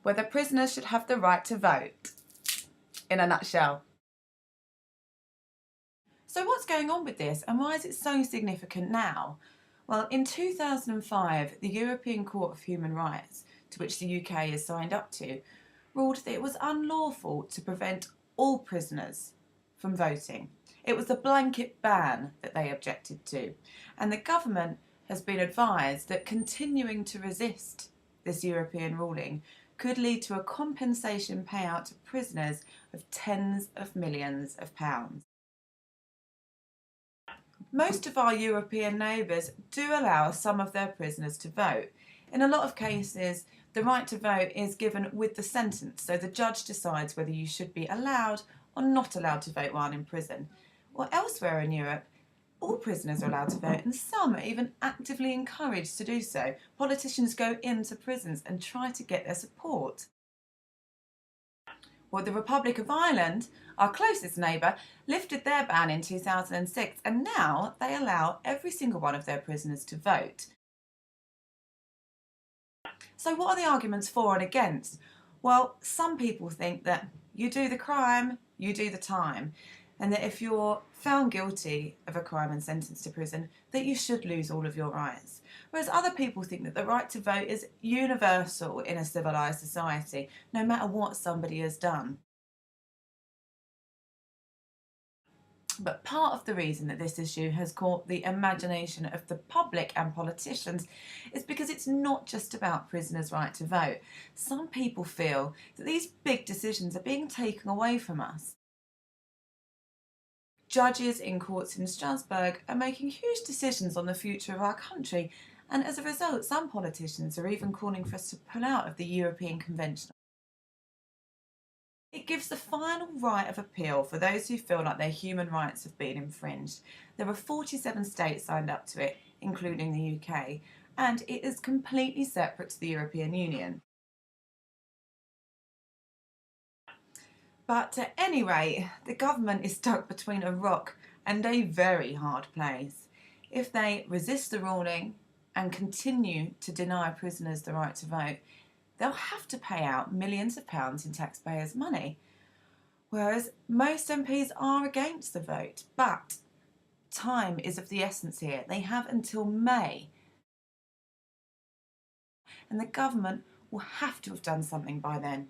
whether prisoners should have the right to vote. In a nutshell. So what's going on with this, and why is it so significant now? Well, in 2005, the European Court of Human Rights, to which the UK is signed up to, ruled that it was unlawful to prevent all prisoners from voting. It was a blanket ban that they objected to, and the government has been advised that continuing to resist this European ruling could lead to a compensation payout to prisoners of tens of millions of pounds. Most of our European neighbours do allow some of their prisoners to vote. In a lot of cases, the right to vote is given with the sentence, so the judge decides whether you should be allowed or not allowed to vote while in prison. Or elsewhere in Europe, all prisoners are allowed to vote, and some are even actively encouraged to do so. Politicians go into prisons and try to get their support. Well, the Republic of Ireland, our closest neighbour, lifted their ban in 2006, and now they allow every single one of their prisoners to vote. So what are the arguments for and against? Well, some people think that you do the crime, you do the time, and that if you're found guilty of a crime and sentenced to prison, that you should lose all of your rights. Whereas other people think that the right to vote is universal in a civilised society, no matter what somebody has done. But part of the reason that this issue has caught the imagination of the public and politicians is because it's not just about prisoners' right to vote. Some people feel that these big decisions are being taken away from us. Judges in courts in Strasbourg are making huge decisions on the future of our country, and as a result, some politicians are even calling for us to pull out of the European Convention. It gives the final right of appeal for those who feel like their human rights have been infringed. There are 47 states signed up to it, including the UK, and it is completely separate to the European Union. But at any rate, the government is stuck between a rock and a very hard place. If they resist the ruling and continue to deny prisoners the right to vote, they'll have to pay out millions of pounds in taxpayers' money. Whereas most MPs are against the vote, but time is of the essence here. They have until May. And the government will have to have done something by then.